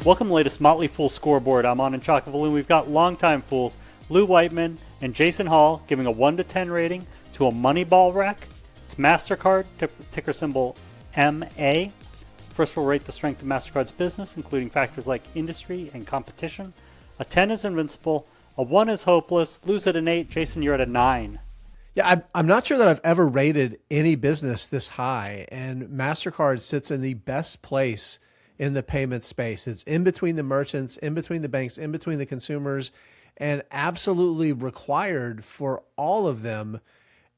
Welcome to the latest Motley Fool scoreboard. I'm on in Chocolate. We've got longtime fools Lou Whiteman and Jason Hall giving a 1 to 10 rating to a Moneyball wreck. It's Mastercard, ticker symbol MA. First, we'll rate the strength of Mastercard's business, including factors like industry and competition. A 10 is invincible. A 1 is hopeless. Lou's at an 8. Jason, you're at a 9. Yeah, I'm not sure that I've ever rated any business this high, and Mastercard sits in the best place in the payment space. It's in between the merchants, in between the banks, in between the consumers, and absolutely required for all of them.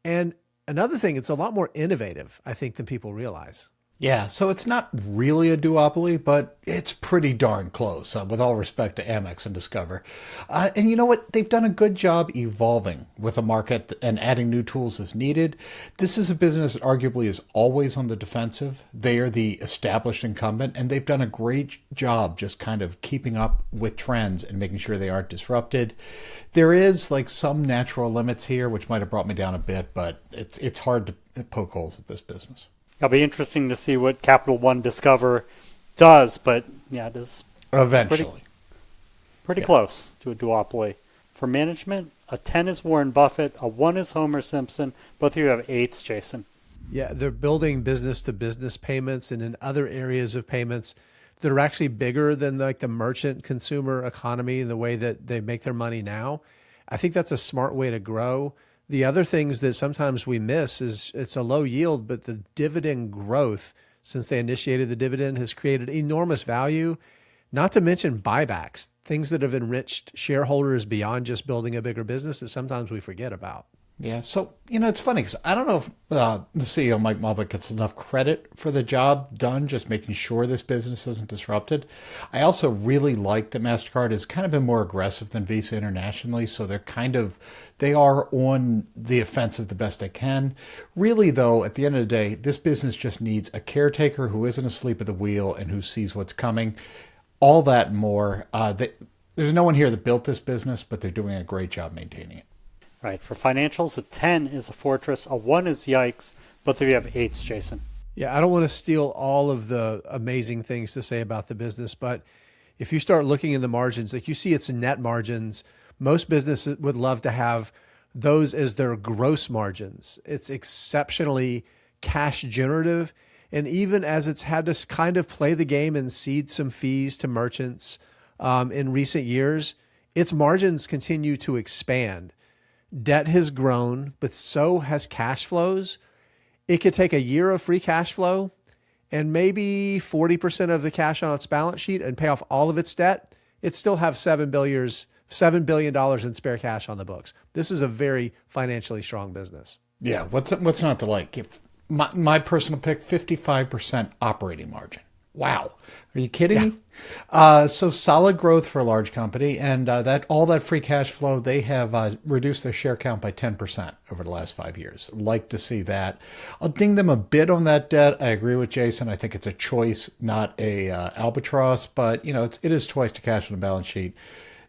And another thing, it's a lot more innovative, I think, than people realize. Yeah, so it's not really a duopoly, but it's pretty darn close, with all respect to Amex and Discover. And you know what? They've done a good job evolving with the market and adding new tools as needed. This is a business that arguably is always on the defensive. They are the established incumbent, and they've done a great job just kind of keeping up with trends and making sure they aren't disrupted. There is like some natural limits here, which might have brought me down a bit, but it's hard to poke holes at this business. It'll be interesting to see what Capital One Discover does, but yeah, it is eventually pretty close to a duopoly. For management, a 10 is Warren Buffett, a 1 is Homer Simpson. Both of you have 8s, Jason. Yeah, they're building business-to-business payments and in other areas of payments that are actually bigger than like the merchant consumer economy and the way that they make their money now. I think that's a smart way to grow. The other things that sometimes we miss is it's a low yield, but the dividend growth since they initiated the dividend has created enormous value, not to mention buybacks, things that have enriched shareholders beyond just building a bigger business that sometimes we forget about. Yeah, so, it's funny because I don't know if the CEO, Mike Malbec, gets enough credit for the job done, just making sure this business isn't disrupted. I also really like that MasterCard has kind of been more aggressive than Visa internationally, so they are on the offensive the best they can. Really, though, at the end of the day, this business just needs a caretaker who isn't asleep at the wheel and who sees what's coming. All that and more. There's no one here that built this business, but they're doing a great job maintaining it. Right. For financials, a 10 is a fortress. A 1 is yikes. Both of you have 8s, Jason. Yeah, I don't want to steal all of the amazing things to say about the business, but if you start looking in the margins, like you see its net margins, most businesses would love to have those as their gross margins. It's exceptionally cash generative. And even as it's had to kind of play the game and cede some fees to merchants in recent years, its margins continue to expand. Debt has grown, but so has cash flows. It could take a year of free cash flow and maybe 40% of the cash on its balance sheet and pay off all of its debt. It still have $7 billion in spare cash on the books. This is a very financially strong business. Yeah, what's not to like? If my personal pick, 55% operating margin. Wow. Are you kidding me? So solid growth for a large company, and all that free cash flow, they have reduced their share count by 10% over the last 5 years. Like to see that. I'll ding them a bit on that debt. I agree with Jason. I think it's a choice, not a albatross, but it is twice to cash on the balance sheet.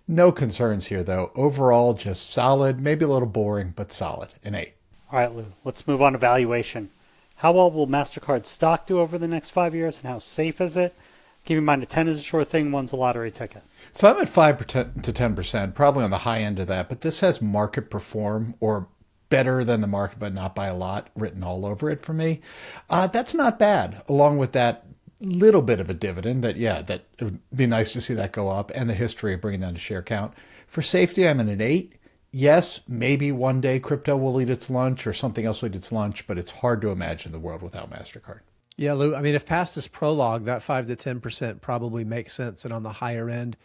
No concerns here, though. Overall, just solid, maybe a little boring, but solid. An 8. All right, Lou, let's move on to valuation. How well will MasterCard stock do over the next 5 years, and how safe is it? Keep in mind, a 10 is a sure thing, 1's a lottery ticket. So I'm at 5 to 10%, probably on the high end of that, but this has market perform or better than the market, but not by a lot, written all over it for me. That's not bad, along with that little bit of a dividend that it would be nice to see that go up, and the history of bringing down the share count. For safety, I'm at an 8. Yes, maybe one day crypto will eat its lunch or something else will eat its lunch, but it's hard to imagine the world without MasterCard. Yeah, Lou, I mean, if past this prologue, that 5 to 10% probably makes sense. And on the higher end,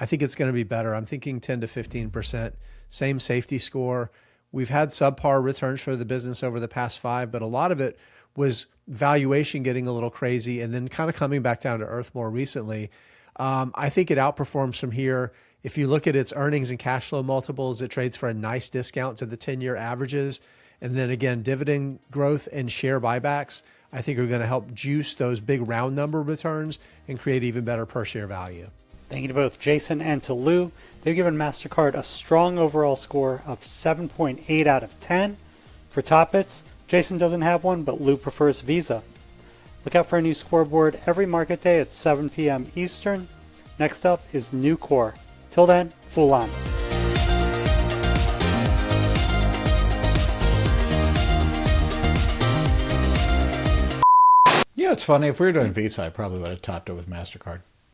I think it's going to be better. I'm thinking 10 to 15%, same safety score. We've had subpar returns for the business over the past 5, but a lot of it was valuation getting a little crazy and then kind of coming back down to earth more recently. I think it outperforms from here. If you look at its earnings and cash flow multiples, it trades for a nice discount to the 10-year averages. And then again, dividend growth and share buybacks, I think are going to help juice those big round number returns and create even better per share value. Thank you to both Jason and to Lou. They've given MasterCard a strong overall score of 7.8 out of 10. For top hits, Jason doesn't have one, but Lou prefers Visa. Look out for a new scoreboard every market day at 7 p.m. Eastern. Next up is Nucor. Till then, Fool on. Yeah, it's funny. If we were doing Visa, I probably would have topped it with Mastercard.